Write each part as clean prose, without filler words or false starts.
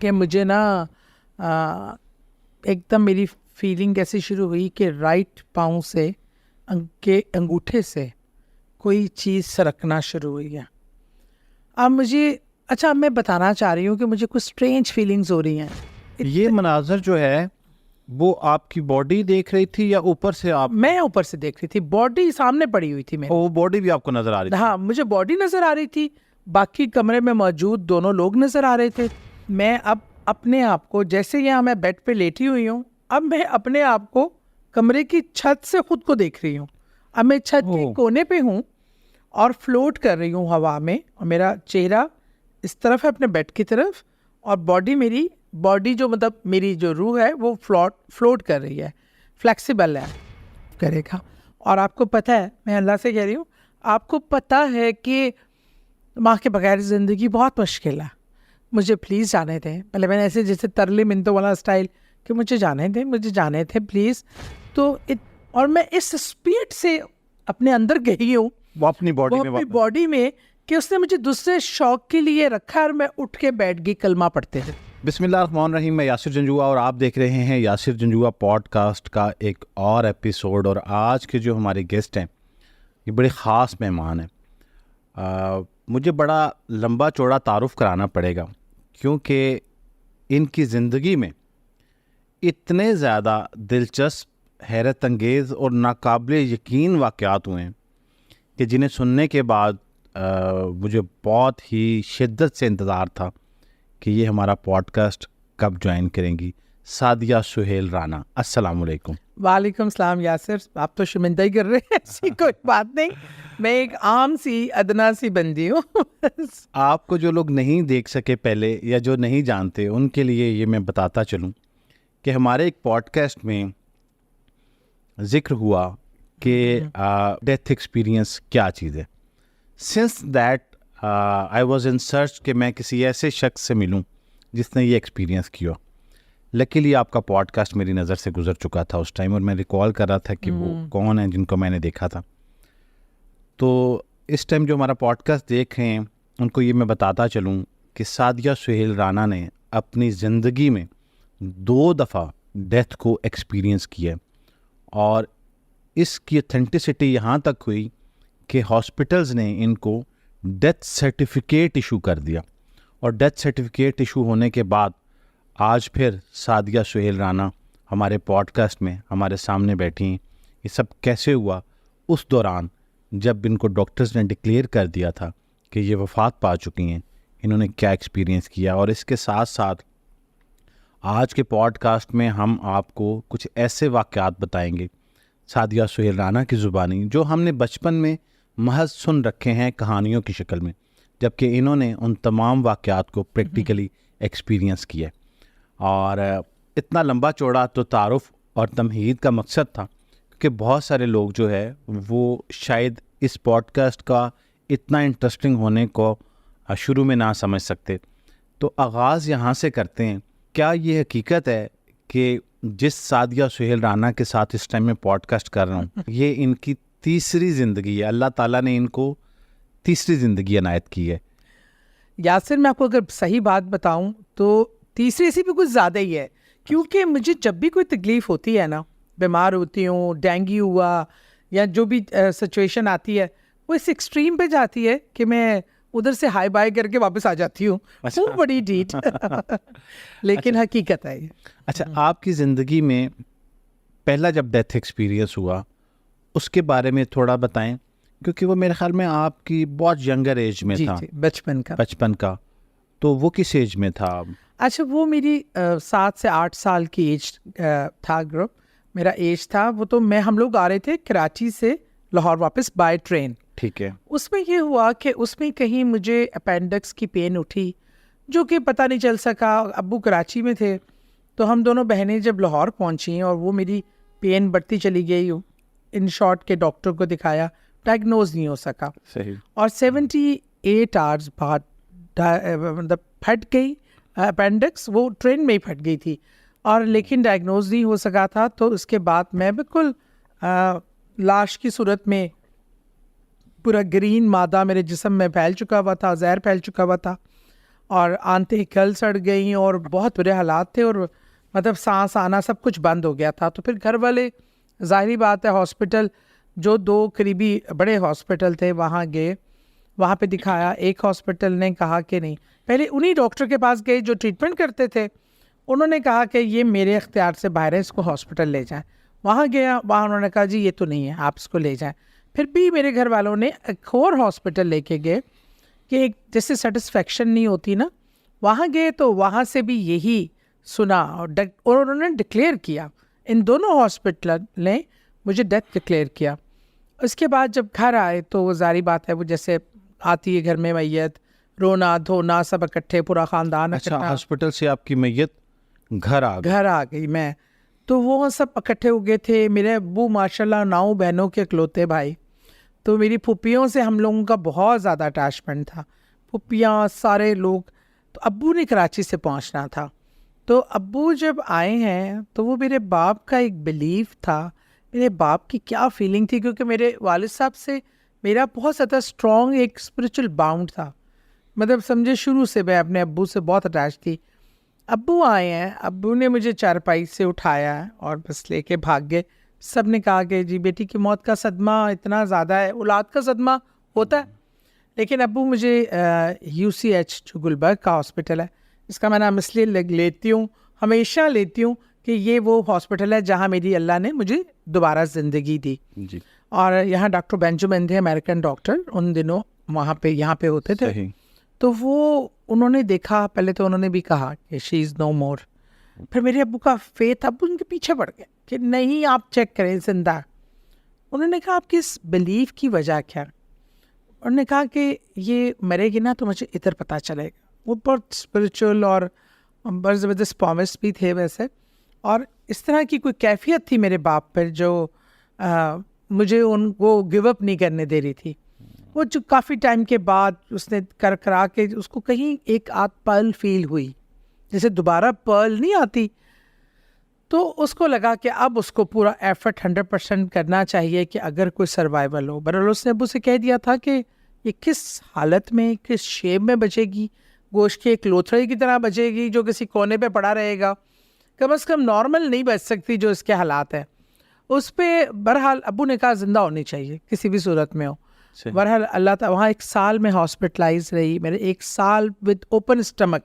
کہ مجھے نا ایک دم میری فیلنگ ایسی شروع ہوئی کہ رائٹ پاؤں سے کے انگوٹھے سے کوئی چیز سرکنا شروع ہوئی ہے. اب مجھے اچھا میں بتانا چاہ رہی ہوں کہ مجھے کچھ اسٹرینج فیلنگز ہو رہی ہیں. یہ مناظر جو ہے وہ آپ کی باڈی دیکھ رہی تھی یا اوپر سے آپ؟ میں اوپر سے دیکھ رہی تھی, باڈی سامنے پڑی ہوئی تھی میری. وہ باڈی بھی آپ کو نظر آ رہی تھی؟ ہاں مجھے باڈی نظر آ رہی تھی, باقی کمرے میں موجود دونوں لوگ نظر آ رہے تھے. میں اب اپنے آپ کو جیسے یہاں میں بیڈ پہ لیٹی ہوئی ہوں, اب میں اپنے آپ کو کمرے کی چھت سے خود کو دیکھ رہی ہوں. اب میں چھت کے کونے پہ ہوں اور فلوٹ کر رہی ہوں ہوا میں, اور میرا چہرہ اس طرف ہے اپنے بیڈ کی طرف, اور باڈی جو مطلب میری جو روح ہے وہ فلوٹ کر رہی ہے, فلیکسیبل ہے کرے گا. اور آپ کو پتہ ہے, میں اللہ سے کہہ رہی ہوں, آپ کو پتہ ہے کہ ماں کے بغیر زندگی بہت مشکل ہے. مجھے پلیز جانے دیں. پہلے میں نے ایسے جیسے ترلے منتوں والا اسٹائل کہ مجھے جانے دیں پلیز. تو اور میں اس اسپیڈ سے اپنے اندر گئی ہوں وہ اپنی باڈی میں کہ اس نے مجھے دوسرے شوق کے لیے رکھا, اور میں اٹھ کے بیٹھ گئی کلمہ پڑھتے تھے. بسم اللہ الرحمن الرحیم. میں یاسر جنجوعہ اور آپ دیکھ رہے ہیں یاسر جنجوعہ پوڈ کاسٹ کا ایک اور ایپیسوڈ. اور آج کے جو ہمارے گیسٹ ہیں یہ بڑے خاص مہمان ہیں. مجھے بڑا لمبا چوڑا تعارف کرانا پڑے گا کیونکہ ان کی زندگی میں اتنے زیادہ دلچسپ, حیرت انگیز اور ناقابل یقین واقعات ہوئے ہیں کہ جنہیں سننے کے بعد مجھے بہت ہی شدت سے انتظار تھا کہ یہ ہمارا پوڈ کاسٹ کب جوائن کریں گی. سعدیہ سہیل رانا, السلام علیکم. وعلیکم السلام یاسر, آپ تو شرمندہ ہی کر رہے ہیں. ایسی کوئی بات نہیں, میں ایک عام سی ادنا سی بندی ہوں. آپ کو جو لوگ نہیں دیکھ سکے پہلے یا جو نہیں جانتے ان کے لیے یہ میں بتاتا چلوں کہ ہمارے ایک پوڈ کاسٹ میں ذکر ہوا کہ ڈیتھ ایکسپیرینس کیا چیز ہے. Since that I was in search کہ میں کسی ایسے شخص سے ملوں جس نے یہ ایکسپیرینس کیا. لکیلی آپ کا پوڈ کاسٹ میری نظر سے گزر چکا تھا اس ٹائم, اور میں ریکال کر رہا تھا کہ وہ کون ہیں جن کو میں نے دیکھا تھا. تو اس ٹائم جو ہمارا پوڈ کاسٹ دیکھ رہے ہیں ان کو یہ میں بتاتا چلوں کہ سعدیہ سہیل رانا نے اپنی زندگی میں 2 دفعہ ڈیتھ کو ایکسپیرینس کیا, اور اس کی اتھینٹسٹی یہاں تک ہوئی کہ ہاسپٹلز نے ان کو ڈیتھ سرٹیفکیٹ ایشو کر دیا. اور ڈیتھ سرٹیفکیٹ ایشو ہونے کے بعد آج پھر سعدیہ سہیل رانا ہمارے پوڈ کاسٹ میں ہمارے سامنے بیٹھی ہیں. یہ سب کیسے ہوا؟ اس دوران جب ان کو ڈاکٹرز نے ڈکلیئر کر دیا تھا کہ یہ وفات پا چکی ہیں, انہوں نے کیا ایکسپیرینس کیا. اور اس کے ساتھ ساتھ آج کے پوڈ کاسٹ میں ہم آپ کو کچھ ایسے واقعات بتائیں گے سعدیہ سہیل رانا کی زبانی جو ہم نے بچپن میں محض سن رکھے ہیں کہانیوں کی شکل میں, جبکہ انہوں نے ان تمام واقعات کو پریکٹیکلی ایکسپیرینس کیا. اور اتنا لمبا چوڑا تو تعارف اور تمہید کا مقصد تھا کہ بہت سارے لوگ جو ہے وہ شاید اس پوڈ کاسٹ کا اتنا انٹرسٹنگ ہونے کو شروع میں نہ سمجھ سکتے. تو آغاز یہاں سے کرتے ہیں. کیا یہ حقیقت ہے کہ جس سعدیہ سہیل رانا کے ساتھ اس ٹائم میں پوڈ کاسٹ کر رہا ہوں یہ ان کی تیسری زندگی ہے؟ اللہ تعالیٰ نے ان کو تیسری زندگی عنایت کی ہے. یاسر میں آپ کو اگر صحیح بات بتاؤں تو تیسری سے بھی کچھ زیادہ ہی ہے, کیونکہ مجھے جب بھی کوئی تکلیف ہوتی ہے نا, بیمار ہوتی ہوں, ڈینگی ہوا یا جو بھی سچویشن آتی ہے وہ اس ایکسٹریم پہ جاتی ہے کہ میں ادھر سے ہائی بائی کر کے واپس آ جاتی ہوں. وہ بڑی ڈیٹ لیکن حقیقت ہے. اچھا, آپ کی زندگی میں پہلا جب ڈیتھ ایکسپیرینس ہوا اس کے بارے میں تھوڑا بتائیں, کیونکہ وہ میرے خیال میں آپ کی بہت ینگر ایج میں تھا. بچپن کا. تو وہ کس ایج میں تھا؟ اچھا, وہ میری 7 سے 8 سال کی ایج تھا گروپ میرا ایج تھا وہ. تو ہم لوگ آ رہے تھے کراچی سے لاہور واپس بائی ٹرین. ٹھیک ہے. اس میں یہ ہوا کہ اس میں کہیں مجھے اپینڈکس کی پین اٹھی جو کہ پتہ نہیں چل سکا. ابو کراچی میں تھے تو ہم دونوں بہنیں جب لاہور پہنچی اور وہ میری پین بڑھتی چلی گئی, ان شارٹ کے ڈاکٹر کو دکھایا, ڈائگنوز نہیں ہو سکا. صحیح. اور 78 آورز بعد مطلب پھٹ گئی اپینڈکس, وہ ٹرین میں ہی پھٹ گئی تھی, اور لیکن ڈائگنوز نہیں ہو سکا تھا. تو اس کے بعد میں بالکل لاش کی صورت میں پورا گرین مادہ میرے جسم میں پھیل چکا ہوا تھا, زہر پھیل چکا ہوا تھا. اور آنتیں کل سڑ گئیں اور بہت برے حالات تھے، اور مطلب سانس آنا سب کچھ بند ہو گیا تھا. تو پھر گھر والے ظاہری بات ہے ہاسپٹل جو 2 قریبی بڑے ہاسپٹل تھے وہاں گئے، وہاں پہ دکھایا. ایک ہاسپٹل نے کہا کہ نہیں، پہلے انہی ڈاکٹر کے پاس گئے جو ٹریٹمنٹ کرتے تھے، انہوں نے کہا کہ یہ میرے اختیار سے باہر ہے، اس کو ہاسپٹل لے جائیں. وہاں گیا، وہاں انہوں نے کہا جی یہ تو نہیں ہے، آپ اس کو لے جائیں. پھر بھی میرے گھر والوں نے ایک اور ہاسپٹل لے کے گئے کہ ایک جیسے سیٹسفیکشن نہیں ہوتی نا، وہاں گئے تو وہاں سے بھی یہی سنا اور انہوں نے ڈکلیئر کیا. ان دونوں ہاسپٹل نے مجھے ڈیتھ ڈکلیئر کیا. اس کے بعد جب گھر آئے تو وہ ظاہری بات ہے، وہ جیسے آتی ہے گھر میں میت، رونا دھونا سب اکٹھے، پورا خاندان اچھا، اکٹھا. ہاسپٹل سے آپ کی میت گھر آ گئی میں، تو وہ سب اکٹھے ہو گئے تھے. میرے ابو ماشاءاللہ 9 بہنوں کے اکلوتے بھائی، تو میری پھوپھیوں سے ہم لوگوں کا بہت زیادہ اٹیچمنٹ تھا، پھوپھیاں سارے لوگ. تو ابو نے کراچی سے پہنچنا تھا، تو ابو جب آئے ہیں تو وہ میرے باپ کا ایک بلیف تھا، میرے باپ کی کیا فیلنگ تھی، کیونکہ میرے والد صاحب سے میرا بہت زیادہ اسٹرانگ ایک اسپریچول باؤنڈ تھا. مطلب سمجھے شروع سے میں اپنے ابو سے بہت اٹیچ تھی. ابو آئے ہیں، ابو نے مجھے چارپائی سے اٹھایا اور بس لے کے بھاگ گئے. سب نے کہا کہ جی بیٹی کی موت کا صدمہ اتنا زیادہ ہے، اولاد کا صدمہ ہوتا ہے. لیکن ابو مجھے UCH جو گلبرگ کا ہاسپٹل ہے، اس کا میں نام اس لیے لیتی ہوں، ہمیشہ لیتی ہوں کہ یہ وہ ہاسپٹل ہے جہاں میری اللہ نے مجھے دوبارہ زندگی دی. جی. اور یہاں ڈاکٹر بینجامن تھے، امریکن ڈاکٹر، ان دنوں وہاں پہ یہاں پہ ہوتے تھے. صحیح. تو وہ انہوں نے دیکھا، پہلے تو انہوں نے بھی کہا کہ شی از نو مور. پھر میرے ابو کا فیتھ، ابو ان کے پیچھے پڑ گئے کہ نہیں آپ چیک کریں زندہ. انہوں نے کہا آپ کی اس بلیف کی وجہ کیا؟ انہوں نے کہا کہ یہ مرے گی نا تو مجھے ادھر پتہ چلے گا. وہ بہت اسپریچول اور بڑے زبردست پرومس بھی تھے ویسے، اور اس طرح کی کوئی کیفیت تھی میرے باپ پر جو مجھے ان کو گیو اپ نہیں کرنے دے رہی تھی. وہ جو کافی ٹائم کے بعد اس نے کرا کے اس کو کہیں ایک آدھ پل فیل ہوئی، جیسے دوبارہ پرل نہیں آتی، تو اس کو لگا کہ اب اس کو پورا ایفرٹ 100% کرنا چاہیے کہ اگر کوئی سروائیول ہو. برحال اس نے ابو سے کہہ دیا تھا کہ یہ کس حالت میں، کس شیپ میں بچے گی، گوشت کے ایک لوتھڑے کی طرح بچے گی جو کسی کونے پہ پڑا رہے گا، کم از کم نارمل نہیں بچ سکتی جو اس کے حالات ہیں. اس پہ برحال ابو نے کہا زندہ ہونی چاہیے کسی بھی صورت میں ہو. برحال اللہ تعالیٰ وہاں 1 سال میں ہاسپٹلائز رہی، میرے 1 سال وتھ اوپن اسٹمک،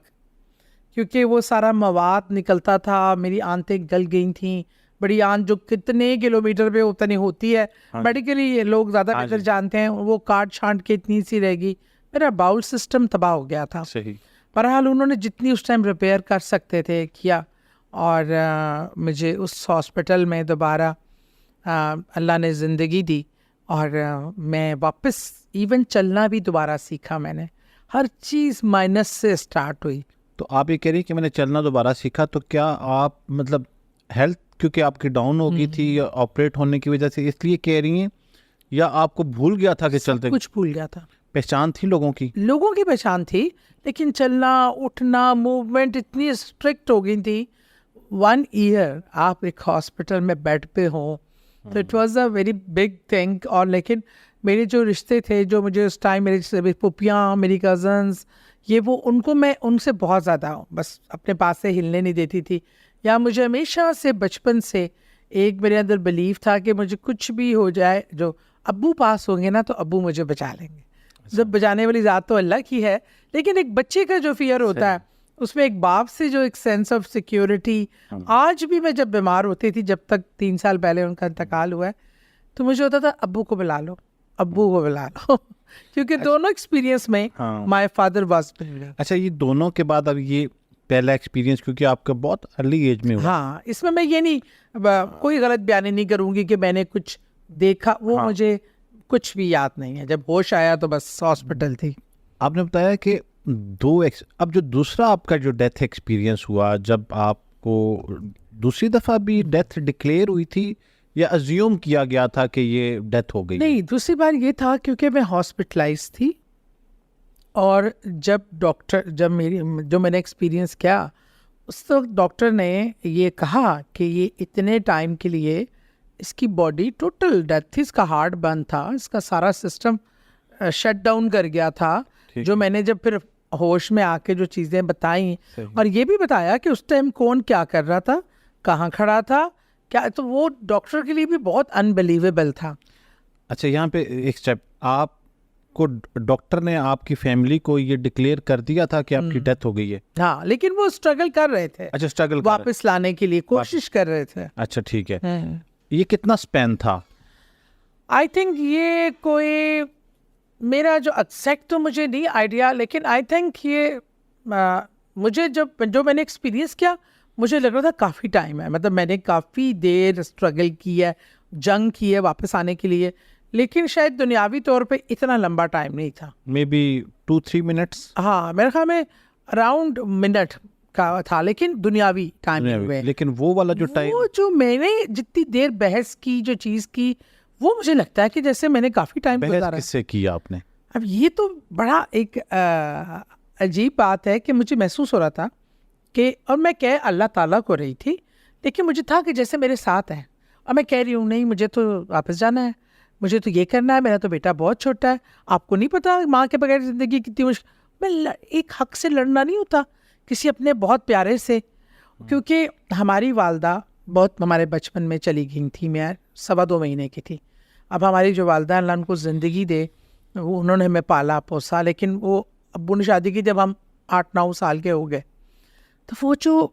کیونکہ وہ سارا مواد نکلتا تھا. میری آنتیں گل گئی تھیں، بڑی آنت جو کتنے کلومیٹر پہ اتنی ہوتی ہے، میڈیکلی لوگ زیادہ بہتر جانتے ہیں، وہ کاٹ چھانٹ کے اتنی سی رہ گئی. میرا باؤل سسٹم تباہ ہو گیا تھا. برحال انہوں نے جتنی اس ٹائم ریپیئر کر سکتے تھے کیا، اور مجھے اس ہاسپٹل میں دوبارہ اللہ نے زندگی دی، اور میں واپس ایون چلنا بھی دوبارہ سیکھا. میں نے ہر چیز مائنس سے اسٹارٹ ہوئی. تو آپ یہ کہہ رہی ہیں کہ میں نے چلنا دوبارہ سیکھا، تو کیا آپ مطلب ہیلتھ کیونکہ آپ کی ڈاؤن ہو گئی تھی یا آپریٹ ہونے کی وجہ سے اس لیے کہہ رہی ہیں، یا آپ کو بھول گیا تھا کہ چلتے کچھ بھول گیا تھا؟ پہچان تھی لوگوں کی پہچان تھی، لیکن چلنا اٹھنا موومنٹ اتنی اسٹرکٹ ہو گئی تھی. 1 ایئر آپ ایک ہاسپٹل میں بیڈ پہ ہوں تو it was a very big thing. اور لیکن میرے جو رشتے تھے جو مجھے اس ٹائم، میری پھوپھیاں، میری کزنس، یہ وہ ان کو میں ان سے بہت زیادہ بس اپنے پاس سے ہلنے نہیں دیتی تھی. یا مجھے ہمیشہ سے بچپن سے ایک میرے اندر بلیف تھا کہ مجھے کچھ بھی ہو جائے، جو ابو پاس ہوں گے نا تو ابو مجھے بچا لیں گے. جب بچانے والی ذات تو اللہ کی ہے، لیکن ایک بچے کا جو فیئر ہوتا ہے اس میں ایک باپ سے جو ایک سینس آف سیکیورٹی. آج بھی میں جب بیمار ہوتی تھی، جب تک 3 سال پہلے ان کا انتقال ہوا ہے، تو مجھے ہوتا تھا ابو کو بلا لو، ابو کو بلا لو، کیونکہ دونوں ایکسپیرینس میں مائی فادر واز. اچھا، یہ دونوں کے بعد اب یہ پہلا ایکسپیرینس کیونکہ آپ کا بہت ارلی ایج میں ہوا. ہاں، اس میں یہ نہیں کوئی غلط بیانی نہیں کروں گی کہ میں نے کچھ دیکھا، وہ مجھے کچھ بھی یاد نہیں ہے. جب ہوش آیا تو بس ہاسپٹل تھی. آپ نے بتایا کہ اب جو دوسرا آپ کا جو ڈیتھ ایکسپیرینس ہوا، جب آپ کو دوسری دفعہ بھی ڈیتھ ڈکلیئر ہوئی تھی یا ازیوم کیا گیا تھا کہ یہ ڈیتھ ہو گئی؟ نہیں، دوسری بار یہ تھا کیونکہ میں ہاسپٹلائز تھی، اور جب میں نے ایکسپیرینس کیا اس وقت ڈاکٹر نے یہ کہا کہ یہ اتنے ٹائم کے لیے اس کی باڈی ٹوٹل ڈیتھ تھی، اس کا ہارٹ بند تھا، اس کا سارا سسٹم شٹ ڈاؤن کر گیا تھا. جو میں نے جب پھر ہوش میں آ کے جو چیزیں بتائیں اور یہ بھی بتایا کہ اس ٹائم کون کیا کر رہا تھا, کہاں کھڑا تھا, کیا, تو وہ ڈاکٹر کے لیے بھی بہت انبلیویبل تھا. اچھا یہاں پہ ایک اسٹیپ, آپ کو ڈاکٹر نے آپ کی فیملی کو یہ ڈکلیئر کر دیا تھا کہ آپ کی ڈیتھ ہو گئی ہے؟ ہاں, لیکن وہ اسٹرگل کر رہے تھے. اچھا اسٹرگل واپس لانے کے لیے کوشش کر رہے تھے. اچھا ٹھیک ہے. یہ کتنا اسپین تھا؟ آئی تھنک یہ کوئی میرا جو ایگزیکٹ تو مجھے نہیں آئیڈیا, لیکن آئی تھنک یہ مجھے جو میں نے ایکسپیرینس کیا مجھے لگ رہا تھا کافی ٹائم ہے, مطلب میں نے کافی دیر اسٹرگل کی ہے, جنگ کی ہے واپس آنے کے لیے, لیکن شاید دنیاوی طور پہ اتنا لمبا ٹائم نہیں تھا. Maybe 2-3 minutes. ہاں میرے خیال میں اراؤنڈ منٹ کا تھا, لیکن دنیاوی ٹائم میں. لیکن وہ والا جو ٹائم, وہ جو میں نے جتنی دیر بحث کی, جو چیز کی, وہ مجھے لگتا ہے کہ جیسے میں نے کافی ٹائم گزارا. کس سے کیا آپ نے؟ اب یہ تو بڑا ایک عجیب بات ہے کہ مجھے محسوس ہو رہا تھا کہ, اور میں کہہ اللہ تعالیٰ کو رہی تھی, لیکن مجھے تھا کہ جیسے میرے ساتھ ہیں, اور میں کہہ رہی ہوں نہیں مجھے تو واپس جانا ہے, مجھے تو یہ کرنا ہے, میرا تو بیٹا بہت چھوٹا ہے, آپ کو نہیں پتا ماں کے بغیر زندگی کتنی مشکل. میں ایک حق سے لڑنا نہیں ہوتا کسی اپنے بہت پیارے سے, کیونکہ ہماری والدہ بہت ہمارے بچپن میں چلی گئی تھی, میں 2.25 مہینے کی تھی. اب ہماری جو والدہ اللہ ان کو زندگی دے, وہ انہوں نے ہمیں پالا پوسا, لیکن وہ ابو نے شادی کی جب ہم 8-9 سال کے ہو گئے, تو وہ جو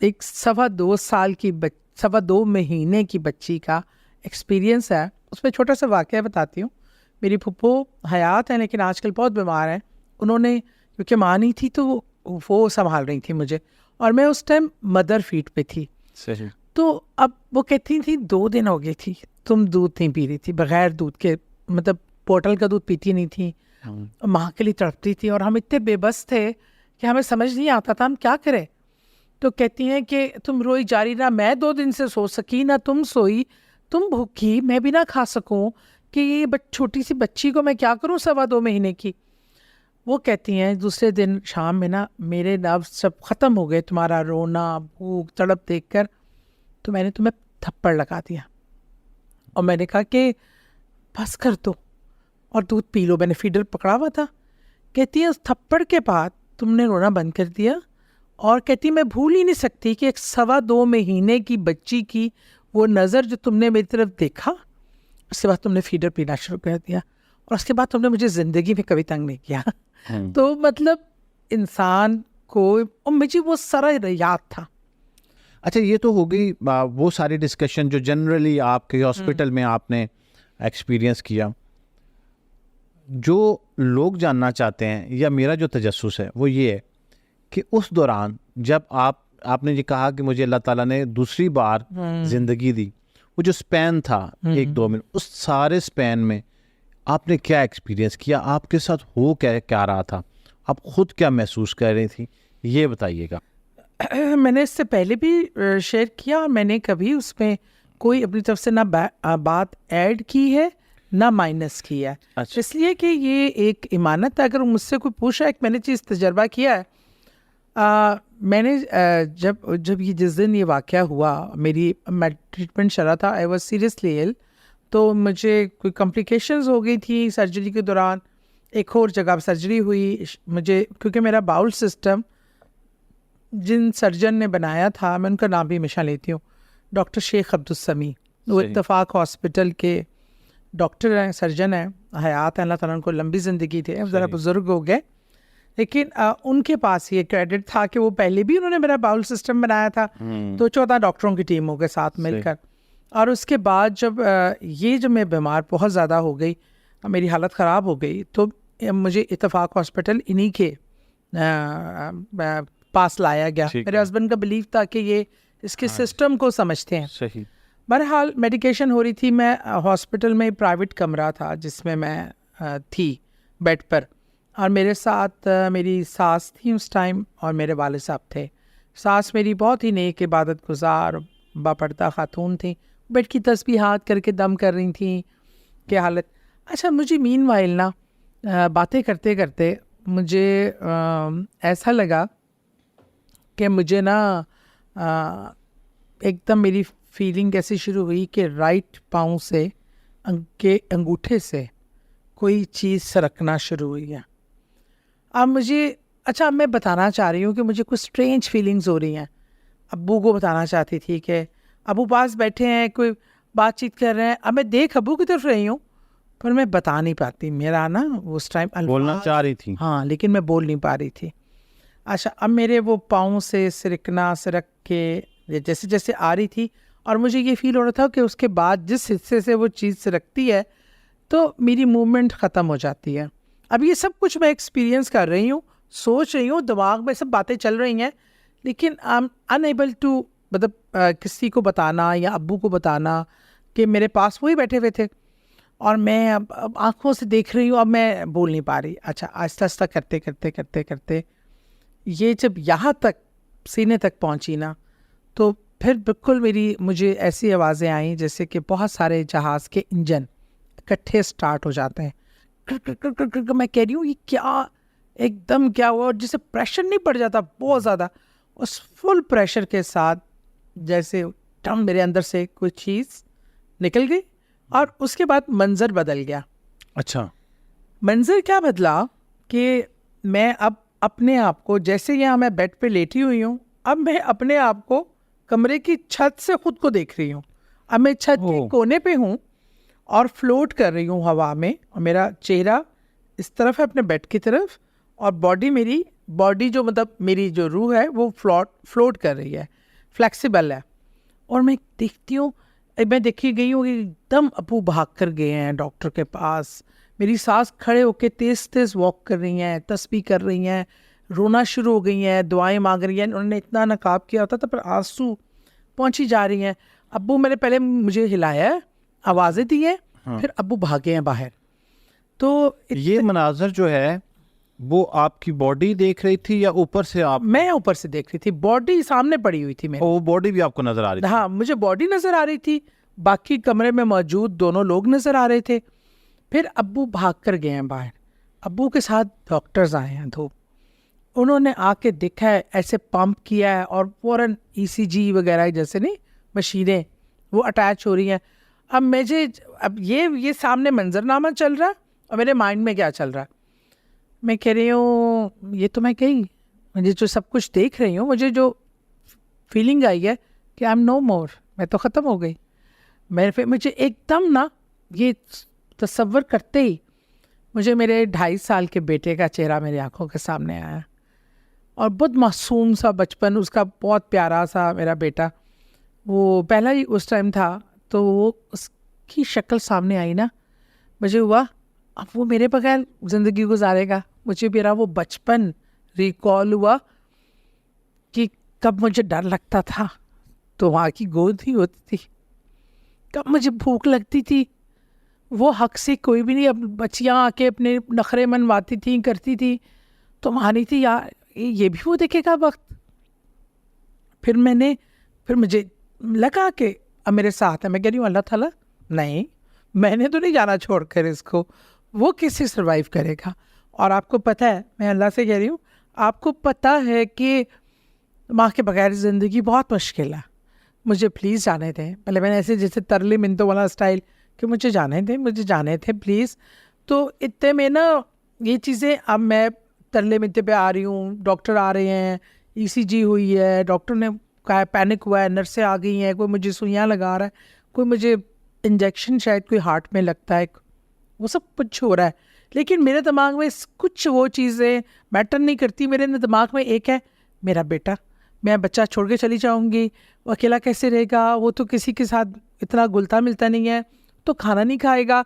ایک 2.5 مہینے کی بچی کا ایکسپیرینس ہے, اس میں چھوٹا سا واقعہ بتاتی ہوں. میری پھپھو حیات ہیں لیکن آج کل بہت بیمار ہیں. انہوں نے کیونکہ ماں نہیں تھی تو وہ سنبھال رہی تھی مجھے, اور میں اس ٹائم مدر فیڈ پہ تھی. صحیح. تو اب وہ کہتی تھی 2 دن ہو گئی تھی تم دودھ نہیں پی رہی تھی, بغیر دودھ کے, مطلب بوٹل کا دودھ پیتی نہیں تھی, ماں کے لیے تڑپتی تھی, اور ہم اتنے بے بس تھے کہ ہمیں سمجھ نہیں آتا تھا ہم کیا کریں. تو کہتی ہیں کہ تم روئی جاری نہ میں 2 دن سے سو سکی, نہ تم سوئی, تم بھوکی, میں بھی نہ کھا سکوں, کہ یہ چھوٹی سی بچی کو میں کیا کروں 2.25 مہینے کی. وہ کہتی ہیں دوسرے دن شام میں نا میرے نفس سب ختم ہو گئے, تمہارا رونا بھوک تڑپ دیکھ کر, تو میں نے تمہیں تھپڑ لگا دیا, اور میں نے کہا کہ بس کر دو اور دودھ پی لو, میں نے فیڈر پکڑا ہوا تھا. کہتی ہے اس تھپڑ کے بعد تم نے رونا بند کر دیا, اور کہتی میں بھول ہی نہیں سکتی کہ ایک 2.25 مہینے کی بچی کی وہ نظر جو تم نے میری طرف دیکھا, اس کے بعد تم نے فیڈر پینا شروع کر دیا, اور اس کے بعد تم نے مجھے زندگی میں کبھی تنگ نہیں کیا. تو مطلب انسان کو, اور مجھے وہ سارا یاد تھا. اچھا یہ تو ہو گئی وہ ساری ڈسکشن جو جنرلی آپ کے ہاسپٹل میں آپ نے ایکسپیرینس کیا. جو لوگ جاننا چاہتے ہیں, یا میرا جو تجسس ہے وہ یہ ہے کہ اس دوران جب آپ نے یہ کہا کہ مجھے اللہ تعالیٰ نے دوسری بار زندگی دی, وہ جو اسپین تھا 1-2 منٹ, اس سارے اسپین میں آپ نے کیا ایکسپیرینس کیا, آپ کے ساتھ ہو کیا رہا تھا, آپ خود کیا محسوس کر رہی تھی, یہ بتائیے گا. میں نے اس سے پہلے بھی شیئر کیا, اور میں نے کبھی اس میں کوئی اپنی طرف سے نہ بات ایڈ کی ہے نہ مائنس کی ہے. اس لیے کہ یہ ایک ایمانت ہے. اگر مجھ سے کوئی پوچھا, ایک میں نے چیز تجربہ کیا ہے. میں نے جب یہ جس دن یہ واقعہ ہوا, میں ٹریٹمنٹ چل رہا تھا, آئی واز سیریسلی ایل, تو مجھے کوئی کمپلیکیشنز ہو گئی تھی سرجری کے دوران. ایک اور جگہ سرجری ہوئی مجھے, کیونکہ میرا باؤل سسٹم جن سرجن نے بنایا تھا, میں ان کا نام بھی ہمیشہ لیتی ہوں, ڈاکٹر شیخ عبدالسمیع, وہ اتفاق ہاسپٹل کے ڈاکٹر ہیں, سرجن ہیں, حیات ہیں, اللہ تعالیٰ ان کو لمبی زندگی دے, ذرا بزرگ ہو گئے, لیکن ان کے پاس یہ کریڈٹ تھا کہ وہ پہلے بھی انہوں نے میرا باؤل سسٹم بنایا تھا, تو 14 ڈاکٹروں کی ٹیم ہو گئے ساتھ مل کر. اور اس کے بعد جب میں بیمار بہت زیادہ ہو گئی, میری حالت خراب ہو گئی, تو مجھے اتفاق ہاسپٹل انہی کے پاس لایا گیا. میرے ہسبینڈ کا بلیف تھا کہ یہ اس کے سسٹم کو سمجھتے ہیں. صحیح. بہرحال میڈیکیشن ہو رہی تھی, میں ہاسپٹل میں پرائیویٹ کمرہ تھا جس میں میں تھی بیڈ پر, اور میرے ساتھ میری ساس تھی اس ٹائم, اور میرے والد صاحب تھے. ساس میری بہت ہی نیک عبادت گزار باپردہ خاتون تھیں, بیٹھ کی تسبیحات کر کے دم کر رہی تھیں کہ حالت. اچھا مجھے مین وائل نا باتیں کرتے کرتے مجھے ایسا لگا کہ مجھے نا ایک دم میری فیلنگ ایسی شروع ہوئی کہ رائٹ پاؤں سے کے انگوٹھے سے کوئی چیز سرکنا شروع ہوئی ہے. اب مجھے اچھا اب میں بتانا چاہ رہی ہوں کہ مجھے کچھ اسٹرینج فیلنگز ہو رہی ہیں. ابو کو بتانا چاہتی تھی کہ ابو پاس بیٹھے ہیں, کوئی بات چیت کر رہے ہیں. اب میں دیکھ ابو کی طرف رہی ہوں پر میں بتا نہیں پاتی, میرا نا اس ٹائم بولنا چاہ رہی تھی. ہاں لیکن میں بول نہیں پا رہی تھی. اچھا اب میرے وہ پاؤں سے سرک کے جیسے جیسے آ رہی تھی, اور مجھے یہ فیل ہو رہا تھا کہ اس کے بعد جس حصے سے وہ چیز سرکتی ہے تو میری موومنٹ ختم ہو جاتی ہے. اب یہ سب کچھ میں ایکسپیرینس کر رہی ہوں, سوچ رہی ہوں, دماغ میں سب باتیں چل رہی ہیں, لیکن آئی ایم انیبل ٹو مطلب کسی کو بتانا یا ابو کو بتانا کہ میرے پاس وہی بیٹھے ہوئے تھے اور میں اب آنکھوں سے دیکھ رہی ہوں, اب میں بول نہیں پا رہی. اچھا آہستہ آہستہ کرتے کرتے کرتے کرتے یہ جب یہاں تک سینے تک پہنچی نا تو پھر بالکل مجھے ایسی آوازیں آئیں جیسے کہ بہت سارے جہاز کے انجن اکٹھے سٹارٹ ہو جاتے ہیں. میں کہہ رہی ہوں یہ کیا ایک دم کیا ہوا, اور جسے پریشر نہیں پڑ جاتا بہت زیادہ, اس فل پریشر کے ساتھ جیسے ٹم میرے اندر سے کوئی چیز نکل گئی اور اس کے بعد منظر بدل گیا. اچھا منظر کیا بدلا کہ میں اب اپنے آپ کو جیسے یہاں میں بیڈ پہ لیٹی ہوئی ہوں, اب میں اپنے آپ کو کمرے کی چھت سے خود کو دیکھ رہی ہوں. اب میں چھت کے کونے پہ ہوں اور فلوٹ کر رہی ہوں ہوا میں, اور میرا چہرہ اس طرف ہے اپنے بیڈ کی طرف, اور باڈی جو مطلب میری جو روح ہے وہ فلوٹ کر رہی ہے, فلیکسیبل ہے. اور میں دیکھتی ہوں, میں دیکھی گئی ہوں کہ ایک دم ابو بھاگ کر گئے ہیں ڈاکٹر کے پاس. میری ساس کھڑے ہو کے تیز تیز واک کر رہی ہیں, تسبیح کر رہی ہیں, رونا شروع ہو گئی ہیں, دعائیں مانگ رہی ہیں. انہوں نے اتنا نقاب کیا ہوتا تھا پر آنسو پہنچی جا رہی ہیں. ابو میں نے پہلے مجھے ہلایا ہے, آوازیں دی ہیں, پھر ابو بھاگے ہیں باہر. تو یہ مناظر جو ہے وہ آپ کی باڈی دیکھ رہی تھی یا اوپر سے آپ؟ میں اوپر سے دیکھ رہی تھی, باڈی سامنے پڑی ہوئی تھی میری. وہ باڈی بھی آپ کو نظر آ رہی تھی؟ ہاں مجھے باڈی نظر آ رہی تھی, باقی کمرے میں موجود دونوں لوگ نظر آ رہے تھے. پھر ابو بھاگ کر گئے ہیں باہر. ابو کے ساتھ ڈاکٹرز آئے ہیں 2, انہوں نے آ کے دیکھا ہے, ایسے پمپ کیا ہے اور فوراً ECG وغیرہ جیسے نہیں مشینیں وہ اٹیچ ہو رہی ہیں. اب یہ سامنے منظرنامہ چل رہا ہے اور میرے مائنڈ میں کیا چل رہا ہے. میں کہہ رہی ہوں یہ تو میں کہی مجھے جو سب کچھ دیکھ رہی ہوں, مجھے جو فیلنگ آئی ہے کہ آئی ایم نو مور, میں تو ختم ہو گئی. مجھے ایک دم نا یہ تصور کرتے ہی مجھے میرے 2.5 سال کے بیٹے کا چہرہ میری آنکھوں کے سامنے آیا, اور بہت معصوم سا بچپن اس کا, بہت پیارا سا میرا بیٹا. وہ پہلا ہی اس ٹائم تھا تو وہ اس کی شکل سامنے آئی نا, مجھے ہوا اب وہ میرے بغیر زندگی گزارے گا. مجھے میرا وہ بچپن ریکال ہوا کہ کب مجھے ڈر لگتا تھا تو وہاں کی گود ہی ہوتی تھی, کب مجھے بھوک لگتی تھی وہ حق سے کوئی بھی نہیں, اب بچیاں آ کے اپنے نخرے منواتی تھیں کرتی تھی تو مانی تھی یار یہ بھی وہ دیکھے گا وقت. پھر مجھے لگا کہ اب میرے ساتھ ہے. میں کہہ رہی ہوں اللہ تعالیٰ نہیں, میں نے تو نہیں جانا چھوڑ کر اس کو, وہ کیسے سروائیو کرے گا. اور آپ کو پتہ ہے, میں اللہ سے کہہ رہی ہوں آپ کو پتہ ہے کہ ماں کے بغیر زندگی بہت مشکل ہے, مجھے پلیز جانے دیں. پہلے میں نے ایسے جیسے ترلی منتوں والا اسٹائل کہ مجھے جانے تھے پلیز. تو اتنے میں نا یہ چیزیں, اب میں ترلے منتے پہ آ رہی ہوں, ڈاکٹر آ رہے ہیں, ECG ہوئی ہے, ڈاکٹر نے کہا پینک ہوا ہے, نرسیں آ گئی ہیں, کوئی مجھے سوئیاں لگا رہا ہے, کوئی مجھے انجیکشن شاید کوئی ہارٹ میں لگتا ہے, وہ سب کچھ ہو رہا ہے. لیکن میرے دماغ میں کچھ وہ چیزیں میٹر نہیں کرتی. میرے دماغ میں ایک ہے میرا بیٹا, میں بچہ چھوڑ کے چلی جاؤں گی, وہ اکیلا کیسے رہے گا, وہ تو کسی کے ساتھ اتنا گلتا ملتا نہیں ہے, تو کھانا نہیں کھائے گا.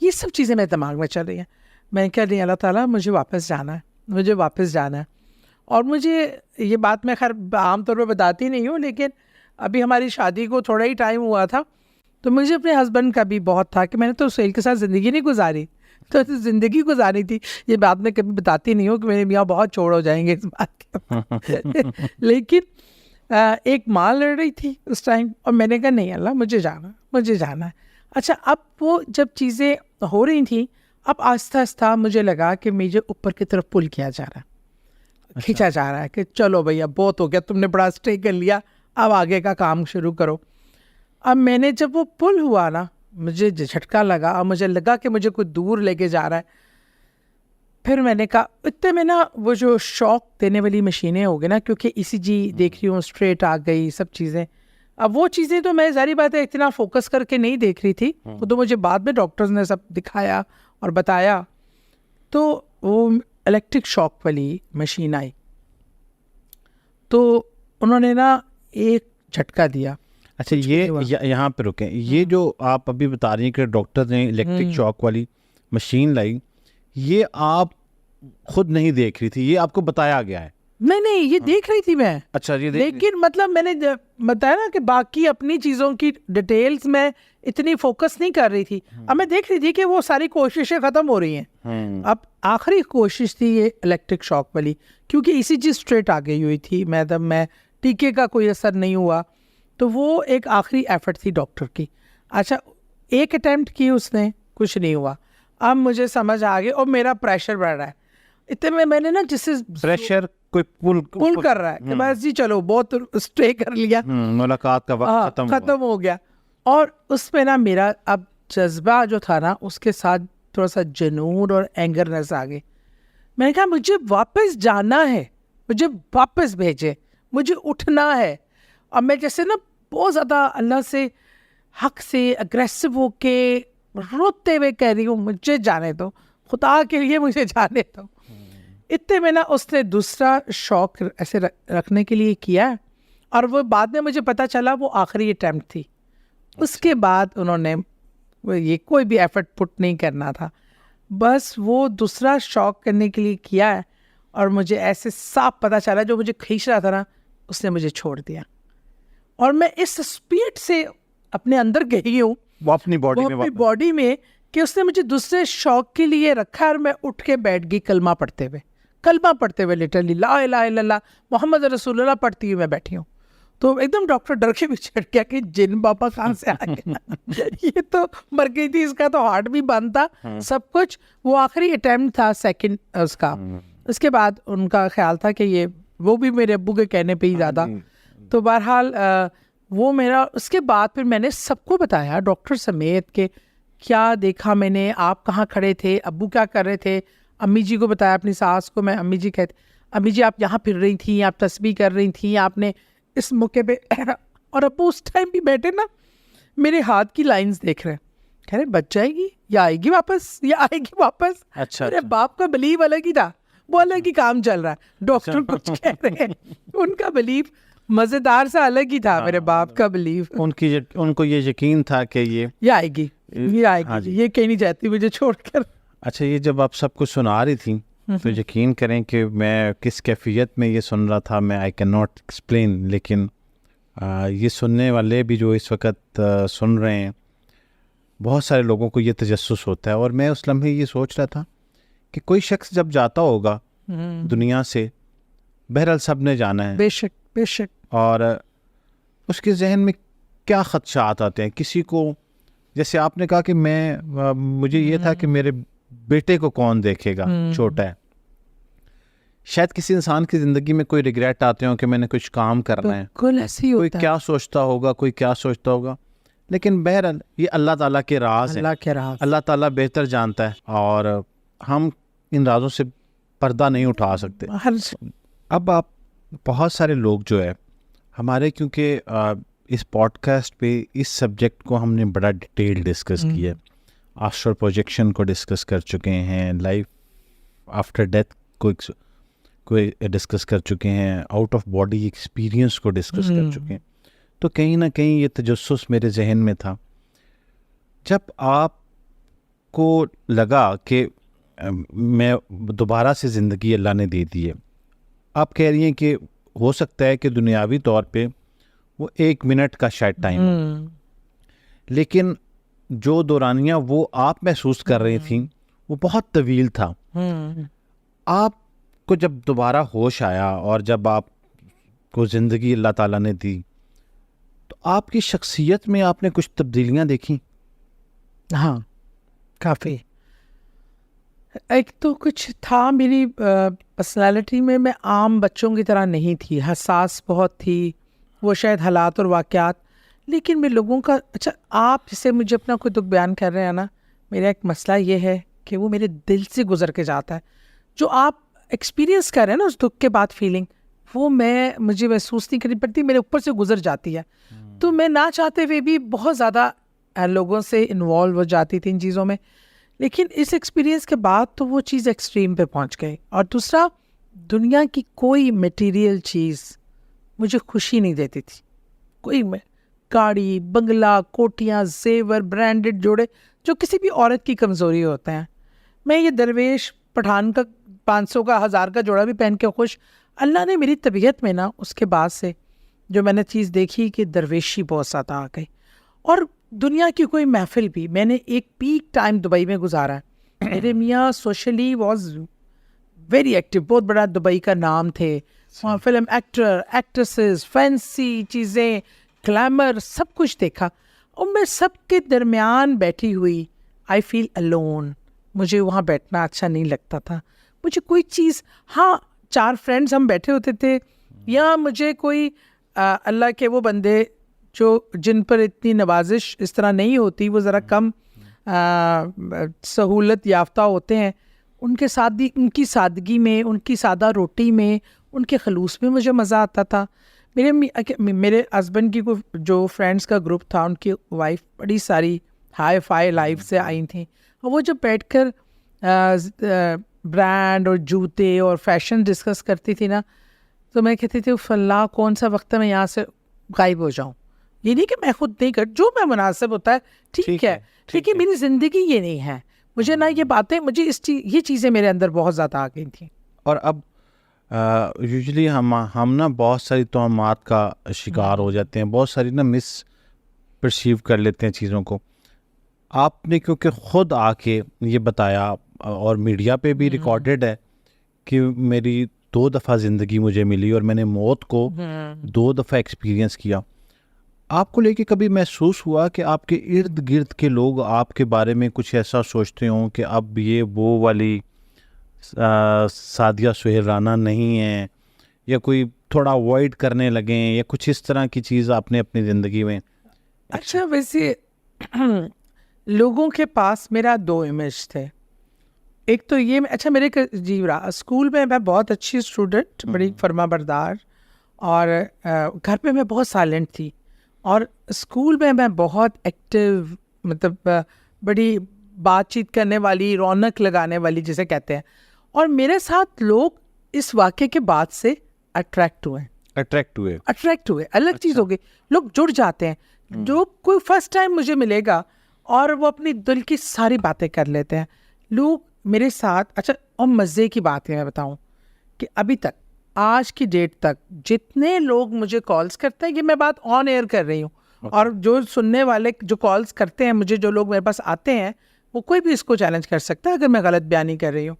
یہ سب چیزیں میرے دماغ میں چل رہی ہیں. میں کہہ رہی ہوں اللہ تعالیٰ مجھے واپس جانا ہے. اور مجھے یہ بات میں خیر عام طور پہ بتاتی نہیں ہوں, لیکن ابھی ہماری شادی کو تھوڑا ہی ٹائم ہوا تھا تو مجھے اپنے ہسبینڈ کا بھی بہت تھا کہ میں نے تو سہیل کے ساتھ زندگی نہیں گزاری, تو زندگی گزاری تھی. یہ بات میں کبھی بتاتی نہیں ہوں کہ میرے میاں بہت چھوڑ ہو جائیں گے اس بات کے لیکن ایک ماں لڑ رہی تھی اس ٹائم, اور میں نے کہا نہیں اللہ مجھے جانا ہے. اچھا اب وہ جب چیزیں ہو رہی تھیں, اب آہستہ آہستہ مجھے لگا کہ مجھے اوپر کی طرف پل کیا جا رہا ہے, کھینچا جا رہا ہے کہ چلو بھیا بہت ہو گیا, تم نے بڑا اسٹے کر لیا, اب آگے کا کام شروع کرو. اب میں نے جب وہ پل ہوا نا, مجھے جھٹکا لگا اور مجھے لگا کہ مجھے کوئی دور لے کے جا رہا ہے. پھر میں نے کہا اتنے میں نا وہ جو شوق دینے والی مشینیں ہو گئی نا, کیونکہ ECG دیکھ رہی ہوں, اسٹریٹ آ گئی سب چیزیں. اب وہ چیزیں تو میں ظاہری بات ہے اتنا فوکس کر کے نہیں دیکھ رہی تھی, وہ تو مجھے بعد میں ڈاکٹرز نے سب دکھایا اور بتایا. تو وہ الیکٹرک شاک والی مشین آئی تو انہوں نے نا ایک جھٹکا دیا. اچھا یہ یہاں پہ رکیں, یہ جو آپ ابھی بتا رہی ہیں کہ ڈاکٹر نے الیکٹرک شاک والی مشین لائی, یہ آپ خود نہیں دیکھ رہی تھی, یہ آپ کو بتایا گیا ہے؟ نہیں یہ دیکھ رہی تھی میں. اچھا یہ لیکن مطلب میں نے بتایا نا کہ باقی اپنی چیزوں کی ڈیٹیلز میں اتنی فوکس نہیں کر رئی تھی. اب میں دیکھ رہی تھی کہ وہ ساری کوششیں ختم ہو رہی ہیں. اب آخری کوشش تھی یہ الیکٹرک شاک والی, کیونکہ ECG اسٹریٹ آ گئی ہوئی تھی, میں ٹیکے کا کوئی اثر نہیں ہوا, تو وہ ایک آخری ایفرٹ تھی ڈاکٹر کی. اچھا ایک اٹیمپٹ کی اس نے, کچھ نہیں ہوا. اب مجھے سمجھ آ گئی اور میرا پریشر بڑھ رہا ہے. اتنے میں نے نا جس سے پریشر کوئی پل کر رہا ہے کہ بس جی چلو بہت اسٹے کر لیا, ملاقات کا وقت ختم ہو گیا. اور اس میں نا میرا اب جذبہ جو تھا نا اس کے ساتھ تھوڑا سا جنون اور اینگرنس آ گئی. میں نے کہا مجھے واپس جانا ہے, مجھے واپس بھیجے, مجھے اٹھنا ہے. اور میں جیسے نا بہت زیادہ اللہ سے حق سے اگریسو ہو کے روتے ہوئے کہہ رہی ہوں مجھے جانے دو, خدا کے لیے مجھے جانے دو. اتنے میں نا اس نے دوسرا شوق ایسے رکھنے کے لیے کیا, اور وہ بعد میں مجھے پتا چلا وہ آخری اٹیمپٹ تھی. اس کے بعد انہوں نے یہ کوئی بھی ایفرٹ پٹ نہیں کرنا تھا, بس وہ دوسرا شوق کرنے کے لیے کیا ہے. اور مجھے ایسے صاف پتا چلا جو مجھے کھینچ رہا تھا نا اس نے مجھے چھوڑ دیا. اور میں اس اسپیڈ سے اپنے اندر گئی ہوں, وہ اپنی باڈی میں, کہ اس نے مجھے دوسرے شوق کے لیے رکھا. اور میں اٹھ کے بیٹھ گئی کلمہ پڑھتے ہوئے لٹرلی لا الہ الا اللہ محمد رسول اللہ پڑھتی ہوئی میں بیٹھی ہوں. تو ایک دم ڈاکٹر ڈر کے بھی چڑھ گیا کہ جن بابا کہاں سے آ گیا, یہ تو مر گئی تھی, اس کا تو ہارٹ بھی بند تھا, سب کچھ. وہ آخری اٹیمپٹ تھا سیکنڈ اس کا. اس کے بعد ان کا خیال تھا کہ یہ وہ بھی میرے ابو کے کہنے پہ ہی زیادہ. تو بہرحال وہ میرا, اس کے بعد پھر میں نے سب کو بتایا ڈاکٹر سمیت کہ کیا دیکھا میں نے, آپ کہاں کھڑے تھے, ابو کیا کر رہے تھے. امی جی کو بتایا, اپنی ساس کو. میں امی جی کہتے, امی جی آپ یہاں پھر رہی تھیں, آپ تسبیح کر رہی تھیں, آپ نے اس موقع پہ. اور ابو اس ٹائم بھی بیٹھے نا میرے ہاتھ کی لائنز دیکھ رہے ہیں, کہہ رہے بچ جائے گی یا آئے گی واپس, یا آئے گی واپس. اچھا میرے باپ کا بلیو الگ ہی تھا, وہ الگ ہی کام چل رہا ہے. ڈاکٹر کچھ کہہ رہے ہیں, ان کا بلیو مزیدار سا الگ ہی تھا. میرے باپ کا بلیو, ان کو یہ یقین تھا کہ یہ آئے گی, یہ آئے گی, یہ کہیں نہیں جاتی مجھے چھوڑ کر. اچھا یہ جب آپ سب کچھ سنا رہی تھیں تو یقین کریں کہ میں کس کیفیت میں یہ سن رہا تھا, میں آئی کین ناٹ ایکسپلین. لیکن یہ سننے والے بھی جو اس وقت سن رہے ہیں, بہت سارے لوگوں کو یہ تجسس ہوتا ہے. اور میں اس لمحے یہ سوچ رہا تھا کہ کوئی شخص جب جاتا ہوگا دنیا سے, بہرحال سب نے جانا ہے, بے شک بے شک, اور اس کے ذہن میں کیا خدشات آتے ہیں. کسی کو جیسے آپ نے کہا کہ مجھے یہ تھا کہ میرے بیٹے کو کون دیکھے گا, چھوٹا ہے. شاید کسی انسان کی زندگی میں کوئی ریگریٹ آتے ہوں کہ میں نے کچھ کام کرنا ہے, کوئی کیا سوچتا ہوگا, کوئی کیا سوچتا ہوگا. لیکن بہرحال یہ اللہ تعالیٰ کے راز ہیں, اللہ تعالیٰ بہتر جانتا ہے, اور ہم ان رازوں سے پردہ نہیں اٹھا سکتے. اب آپ بہت سارے لوگ جو ہے ہمارے, کیونکہ اس پوڈ کاسٹ پہ اس سبجیکٹ کو ہم نے بڑا ڈیٹیل ڈسکس کیا ہے. آسٹرل پروجیکشن کو ڈسکس کر چکے ہیں, لائف آفٹر ڈیتھ کو ڈسکس کر چکے ہیں, آؤٹ آف باڈی ایکسپیرینس کو ڈسکس کر چکے ہیں. تو کہیں نہ کہیں یہ تجسس میرے ذہن میں تھا. جب آپ کو لگا کہ میں دوبارہ سے زندگی اللہ نے دے دی ہے, آپ کہہ رہی ہیں کہ ہو سکتا ہے کہ دنیاوی طور پہ وہ 1 منٹ کا شاید ٹائم ہو, لیکن جو دورانیہ وہ آپ محسوس کر رہی تھیں وہ بہت طویل تھا. آپ کو جب دوبارہ ہوش آیا اور جب آپ کو زندگی اللہ تعالیٰ نے دی, تو آپ کی شخصیت میں آپ نے کچھ تبدیلیاں دیکھیں؟ ہاں کافی. ایک تو کچھ تھا میری پرسنالٹی میں عام بچوں کی طرح نہیں تھی, حساس بہت تھی, وہ شاید حالات اور واقعات. لیکن میں لوگوں کا, اچھا آپ جسے مجھے اپنا کوئی دکھ بیان کر رہے ہیں نا, میرا ایک مسئلہ یہ ہے کہ وہ میرے دل سے گزر کے جاتا ہے. جو آپ ایکسپیرینس کر رہے ہیں نا اس دکھ کے بعد فیلنگ, وہ مجھے محسوس نہیں کرنی پڑتی, میرے اوپر سے گزر جاتی ہے. تو میں نہ چاہتے ہوئے بھی بہت زیادہ لوگوں سے انوالو ہو جاتی تھی ان چیزوں میں, لیکن اس ایکسپیرینس کے بعد تو وہ چیز ایکسٹریم پہ پہنچ گئی. اور دوسرا, دنیا کی کوئی میٹیریل چیز مجھے خوشی نہیں دیتی تھی. کوئی گاڑی, بنگلہ, کوٹیاں, زیور, برانڈڈ جوڑے, جو کسی بھی عورت کی کمزوری ہوتے ہیں. میں یہ درویش پٹھان کا 500 کا 1000 کا جوڑا بھی پہن کے خوش. اللہ نے میری طبیعت میں نا اس کے بعد سے جو میں نے چیز دیکھی کہ درویشی بہت زیادہ آ گئی. اور دنیا کی کوئی محفل بھی, میں نے ایک پیک ٹائم دبئی میں گزارا ہے. میرے میاں سوشلی واز ویری ایکٹیو, بہت بڑا دبئی کا نام تھے, وہاں فلم ایکٹر, ایکٹریسز, فینسی چیزیں, گلیمر, سب کچھ دیکھا. اور میں سب کے درمیان بیٹھی ہوئی, آئی فیل الون. مجھے وہاں بیٹھنا اچھا نہیں لگتا تھا. مجھے کوئی چیز, ہاں 4 فرینڈز ہم بیٹھے ہوتے تھے, یا مجھے کوئی اللہ کے وہ بندے جو جن پر اتنی نوازش اس طرح نہیں ہوتی, وہ ذرا کم سہولت یافتہ ہوتے ہیں, ان کے ساتھ بھی, ان کی سادگی میں, ان کی سادہ روٹی میں, ان کے خلوص میں مجھے مزہ آتا تھا. میرے ہسبینڈ کی جو فرینڈس کا گروپ تھا, ان کی وائف بڑی ساری ہائی فائی لائف سے آئی تھیں, اور وہ جب بیٹھ کر برانڈ اور جوتے اور فیشن ڈسکس کرتی تھی نا, تو میں کہتی تھی فلاں کون سا وقت ہے میں یہاں سے غائب ہو جاؤں. یہ نہیں کہ میں خود نہیں کر, جو میں مناسب ہوتا ہے ٹھیک ہے, لیکن میری زندگی یہ نہیں ہے. مجھے نہ یہ باتیں, مجھے یہ چیزیں میرے اندر بہت زیادہ آ گئی تھیں. اور اب یوزلی ہم نا بہت ساری توہمات کا شکار ہو جاتے ہیں, بہت ساری نا مس پرسیو کر لیتے ہیں چیزوں کو. آپ نے کیونکہ خود آ کے یہ بتایا, اور میڈیا پہ بھی ریکارڈڈ ہے کہ میری 2 دفعہ زندگی مجھے ملی اور میں نے موت کو 2 دفعہ ایکسپیرینس کیا. آپ کو لے کے کبھی محسوس ہوا کہ آپ کے ارد گرد کے لوگ آپ کے بارے میں کچھ ایسا سوچتے ہوں کہ اب یہ وہ والی سعدیہ سہیل رانا نہیں ہے, یا کوئی تھوڑا اوائڈ کرنے لگیں, یا کچھ اس طرح کی چیز آپ نے اپنی زندگی میں؟ اچھا, ویسے لوگوں کے پاس میرا 2 امیج تھے. ایک تو یہ, اچھا میرے جی رہا اسکول میں بہت اچھی اسٹوڈنٹ, بڑی فرما بردار, اور گھر پہ میں بہت سائلنٹ تھی, اور اسکول میں بہت ایکٹیو, مطلب بڑی بات چیت کرنے والی, رونق لگانے والی جسے کہتے ہیں. اور میرے ساتھ لوگ اس واقعے کے بعد سے اٹریکٹ ہوئے. الگ چیز ہو گئی, لوگ جڑ جاتے ہیں. جو کوئی فرسٹ ٹائم مجھے ملے گا اور وہ اپنی دل کی ساری باتیں کر لیتے ہیں لوگ میرے ساتھ. اچھا, اور مزے کی بات ہے میں بتاؤں کہ ابھی تک, آج کی ڈیٹ تک, جتنے لوگ مجھے کالز کرتے ہیں, یہ میں بات آن ایئر کر رہی ہوں, اور جو سننے والے جو کالز کرتے ہیں مجھے, جو لوگ میرے پاس آتے ہیں, وہ کوئی بھی اس کو چیلنج کر سکتا ہے اگر میں غلط بیانی کر رہی ہوں.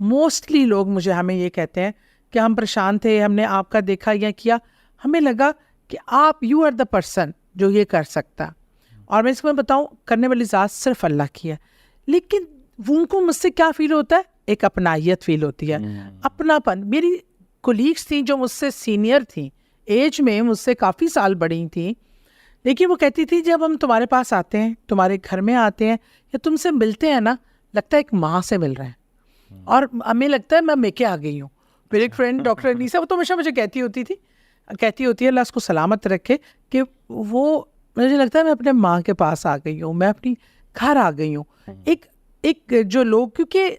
موسٹلی لوگ مجھے ہمیں یہ کہتے ہیں کہ ہم پریشان تھے, ہم نے آپ کا دیکھا یا کیا, ہمیں لگا کہ آپ یو آر دا پرسن جو یہ کر سکتا. اور میں اس کو بتاؤں, کرنے والی ذات صرف اللہ کی ہے, لیکن ان کو مجھ سے کیا فیل ہوتا ہے, ایک اپنائیت فیل ہوتی ہے, اپناپن. میری کولیگس تھیں جو مجھ سے سینئر تھیں, ایج میں مجھ سے کافی سال بڑی تھیں, لیکن وہ کہتی تھی جب ہم تمہارے پاس آتے ہیں, تمہارے گھر میں آتے ہیں, یا تم سے ملتے ہیں نا, لگتا ہے ایک ماں سے مل رہے ہیں, اور ہمیں لگتا ہے میں میکے آ گئی ہوں. میری ایک فرینڈ ڈاکٹر انیسا, وہ تو ہمیشہ مجھے کہتی ہوتی ہے اللہ اس کو سلامت رکھے, کہ وہ مجھے لگتا ہے میں اپنے ماں کے پاس آ گئی ہوں, میں اپنی گھر آ گئی ہوں. ایک جو لوگ, کیونکہ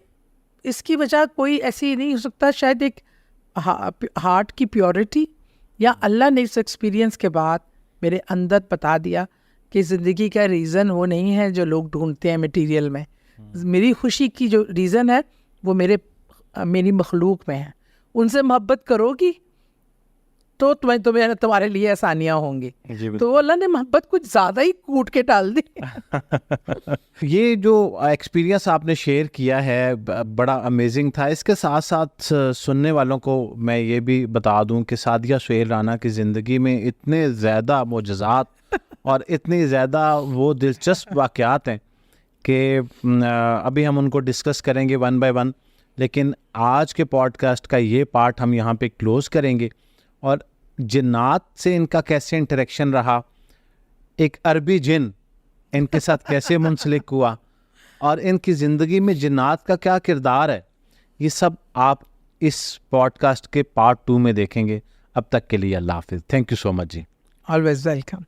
اس کی وجہ کوئی ایسی نہیں ہو سکتا, شاید ایک ہارٹ کی پیورٹی, یا اللہ نے اس ایکسپیرینس کے بعد میرے اندر بتا دیا کہ زندگی کا ریزن وہ نہیں ہے جو لوگ ڈھونڈتے ہیں میٹیریل میں. میری خوشی کی جو ریزن ہے وہ میری مخلوق میں ہے. ان سے محبت کرو گی تو تمہارے لیے آسانیاں ہوں گی. تو اللہ نے محبت کچھ زیادہ ہی کوٹ کے ڈال دی. یہ جو ایکسپیرینس آپ نے شیئر کیا ہے بڑا امیزنگ تھا. اس کے ساتھ ساتھ سننے والوں کو میں یہ بھی بتا دوں کہ سعدیہ سہیل رانا کی زندگی میں اتنے زیادہ معجزات اور اتنی زیادہ وہ دلچسپ واقعات ہیں کہ ابھی ہم ان کو ڈسکس کریں گے 1 by 1, لیکن آج کے پوڈ کاسٹ کا یہ پارٹ ہم یہاں پہ کلوز کریں گے. اور جنات سے ان کا کیسے انٹریکشن رہا, ایک عربی جن ان کے ساتھ کیسے منسلک ہوا, اور ان کی زندگی میں جنات کا کیا کردار ہے, یہ سب آپ اس پوڈ کاسٹ کے پارٹ 2 میں دیکھیں گے. اب تک کے لیے اللہ حافظ. تھینک یو سو مچ جی. Always welcome.